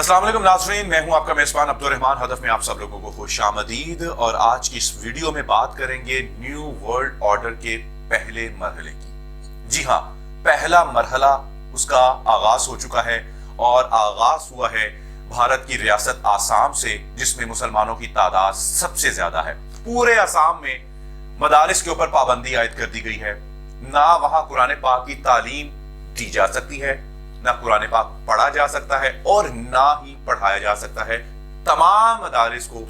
अस्सलाम वालेकुम नाज़रीन, मैं हूं आपका मेज़बान अब्दुर्रहमान। हदफ में आप सब लोगों को खुशामदीद। और आज की इस वीडियो में बात करेंगे न्यू वर्ल्ड ऑर्डर के पहले मरहले की। जी हाँ, पहला मरहला उसका आगाज हो चुका है और आगाज हुआ है भारत की रियासत आसाम से, जिसमें मुसलमानों की तादाद सबसे ज्यादा है। पूरे आसाम में मदारिस के ऊपर पाबंदी आयद कर दी गई है। ना वहां कुरान पाक की तालीम दी जा सकती है, ना कुरान पाक पढ़ा जा सकता है और ना ही पढ़ाया जा सकता है। तमाम मदारिस को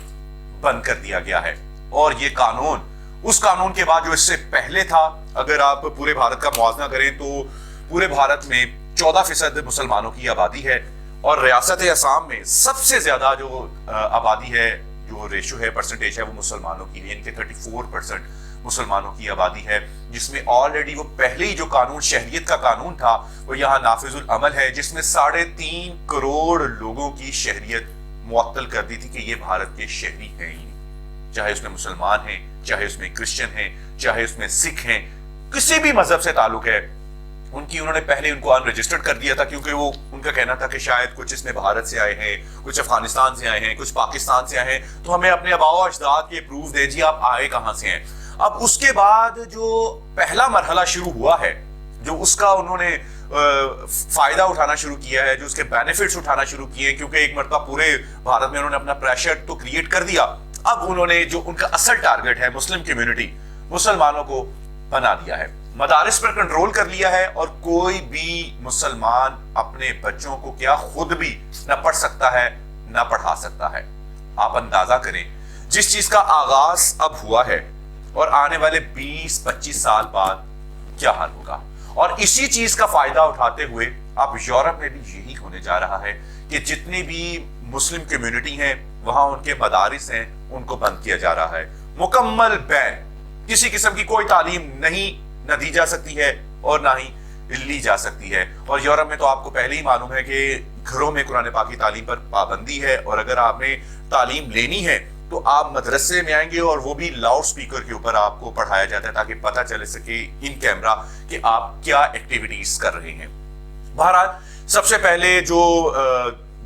बंद कर दिया गया है। और ये कानून उस कानून के बाद जो इससे पहले था, अगर आप पूरे भारत का मुआवजा करें तो पूरे भारत में 14% मुसलमानों की आबादी है और रियासत आसाम में सबसे ज्यादा जो आबादी है, जो रेशो है, परसेंटेज है, वो मुसलमानों की है। इनके 34% मुसलमानों की आबादी है, जिसमें ऑलरेडी वो पहले ही जो कानून, शहरियत का कानून था, वो यहाँ नाफिजुल अमल है, जिसमें 3.5 करोड़ लोगों की शहरियत मुअत्तल कर दी थी कि ये भारत के शहरी हैं ही नहीं। चाहे उसमें मुसलमान हैं, चाहे उसमें क्रिश्चियन हैं, चाहे उसमें सिख हैं, किसी भी मजहब से ताल्लुक है, उन्होंने पहले उनको अनरजिस्टर्ड कर दिया था, क्योंकि वो उनका कहना था कि शायद कुछ इसमें भारत से आए हैं, कुछ अफगानिस्तान से आए हैं, कुछ पाकिस्तान से आए हैं, तो हमें अपने आबाओ अजदाद के प्रूफ दे जी आप आए कहां से हैं। अब उसके बाद जो पहला मरहला शुरू हुआ है, जो उसका उन्होंने फायदा उठाना शुरू किया है, जो उसके बेनिफिट्स उठाना शुरू किए, क्योंकि एक मरतबा पूरे भारत में उन्होंने अपना प्रेशर तो क्रिएट कर दिया। अब उन्होंने जो उनका असल टारगेट है, मुस्लिम कम्युनिटी, मुसलमानों को बना दिया है, मदारिस पर कंट्रोल कर लिया है। और कोई भी मुसलमान अपने बच्चों को क्या खुद भी ना पढ़ सकता है ना पढ़ा सकता है। आप अंदाजा करें जिस चीज का आगाज अब हुआ है और आने वाले 20-25 साल बाद क्या हाल होगा। और इसी चीज का फायदा उठाते हुए अब यूरोप में भी यही होने जा रहा है कि जितनी भी मुस्लिम कम्युनिटी हैं, वहां उनके मदारिस हैं, उनको बंद किया जा रहा है। मुकम्मल बैन, किसी किस्म की कोई तालीम नहीं न दी जा सकती है और ना ही ली जा सकती है। और यूरोप में तो आपको पहले ही मालूम है कि घरों में कुरान पाक की तालीम पर पाबंदी है, और अगर आपने तालीम लेनी है तो आप मदरसे में आएंगे और वो भी लाउड स्पीकर के ऊपर आपको पढ़ाया जाता है, ताकि पता चल सके इन कैमरा कि आप क्या एक्टिविटीज कर रहे हैं। बहरहाल, सबसे पहले जो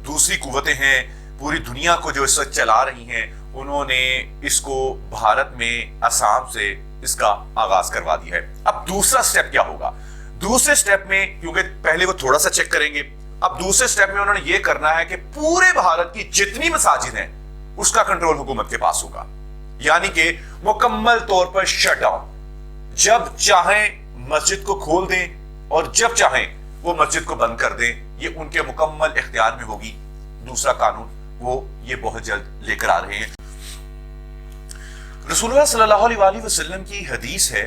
दूसरी कुव्वतें हैं पूरी दुनिया को जो इस वक्त चला रही हैं, उन्होंने इसको भारत में आसाम से इसका आगाज करवा दिया है। अब दूसरा स्टेप क्या होगा? दूसरे स्टेप में, क्योंकि पहले वो थोड़ा सा चेक करेंगे, अब दूसरे स्टेप में उन्होंने ये करना है कि पूरे भारत की जितनी मसाजिद हैं उसका कंट्रोल हुकूमत के पास होगा। यानी कि मुकम्मल तौर पर शट डाउन। जब चाहें मस्जिद को खोल दें और जब चाहें वो मस्जिद को बंद कर दें, ये उनके मुकम्मल इख्तियार में होगी। दूसरा कानून वो ये बहुत जल्द लेकर आ रहे हैं। रसूलुल्लाह सल्लल्लाहु अलैहि वसल्लम की हदीस है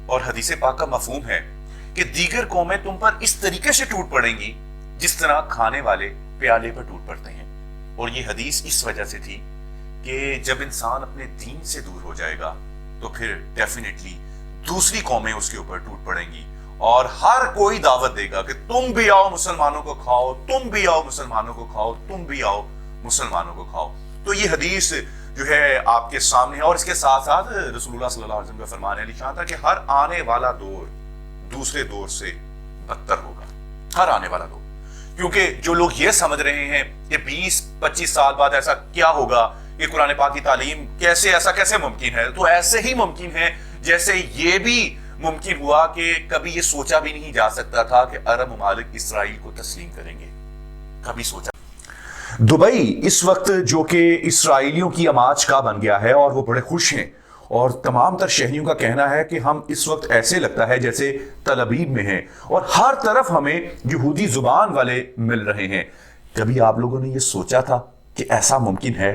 और हदीस पाक का मफहूम है कि दीगर कौमें तुम पर इस तरीके से टूट पड़ेंगी जिस तरह खाने वाले प्याले पर टूट पड़ते हैं। और ये हदीस इस वजह से थी कि जब इंसान अपने दीन से दूर हो जाएगा तो फिर डेफिनेटली दूसरी कौमें उसके ऊपर टूट पड़ेंगी और हर कोई दावत देगा कि तुम भी आओ मुसलमानों को खाओ, तुम भी आओ मुसलमानों को खाओ, तुम भी आओ मुसलमानों को खाओ। तो ये हदीस जो है आपके सामने है। और इसके साथ साथ रसूलुल्लाह सल्लल्लाहु अलैहि वसल्लम का फरमान अलीशान था कि हर आने वाला दौर दूसरे दौर से बदतर होगा। हर आने वाला दौर, क्योंकि जो लोग ये समझ रहे हैं कि 20-25 साल बाद ऐसा क्या होगा, कि कुरान पाक की तालीम ऐसा कैसे मुमकिन है, तो ऐसे ही मुमकिन है जैसे ये भी मुमकिन हुआ कि कभी ये सोचा भी नहीं जा सकता था कि अरब ममालिक इसराइल को तस्लीम करेंगे। कभी सोचा। दुबई इस वक्त जो कि इसराइलियों की अमाज का बन गया है और वो बड़े खुश हैं, और तमाम तर शहरियों का कहना है कि हम इस वक्त ऐसे लगता है जैसे तल अबीब में हैं और हर तरफ हमें यहूदी जुबान वाले मिल रहे हैं। कभी आप लोगों ने ये सोचा था कि ऐसा मुमकिन है?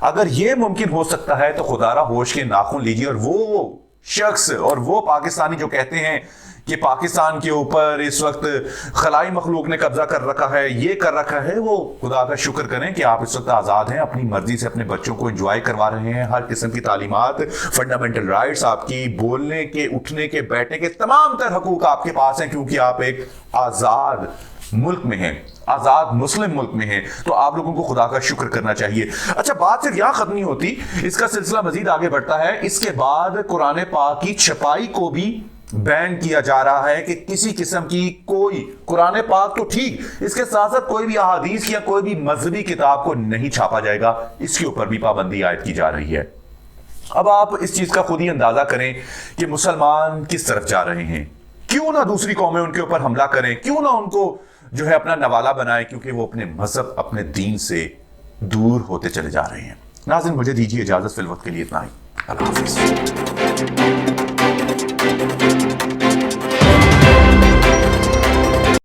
अगर ये मुमकिन हो सकता है तो खुदारा होश के नाखून लीजिए और वो शख्स और वो पाकिस्तानी जो कहते हैं कि पाकिस्तान के ऊपर इस वक्त खलाई मखलूक ने कब्जा कर रखा है, ये कर रखा है, वो खुदा का शुक्र करें कि आप इस वक्त आज़ाद हैं, अपनी मर्जी से अपने बच्चों को एंजॉय करवा रहे हैं। हर किस्म की तालीमात, फंडामेंटल राइट्स, आपकी बोलने के, उठने के, बैठने के तमाम तर हकूक आपके पास हैं, क्योंकि आप एक आज़ाद मुल्क में हैं, आजाद मुस्लिम मुल्क में हैं। तो आप लोगों को खुदा का शुक्र करना चाहिए। अच्छा, बात सिर्फ यहां खत्म नहीं होती, इसका सिलसिला मजीद आगे बढ़ता है। इसके बाद कुरान पाक की छपाई को भी बैन किया जा रहा है कि किसी किस्म की कोई कुरान पाक तो ठीक, इसके साथ साथ कोई भी अहादीस या कोई भी मजहबी किताब को नहीं छापा जाएगा, इसके ऊपर भी पाबंदी आयद की जा रही है। अब आप इस चीज का खुद ही अंदाजा करें कि मुसलमान किस तरफ जा रहे हैं। क्यों ना दूसरी कौमें उनके ऊपर हमला करें, क्यों ना उनको जो है अपना नवाला बनाए, क्योंकि वो अपने मजहब अपने दीन से दूर होते चले जा रहे हैं। नाज़रीन, मुझे दीजिए इजाजत, फिल वक्त के लिए इतना ही। अल्लाह हाफिज़।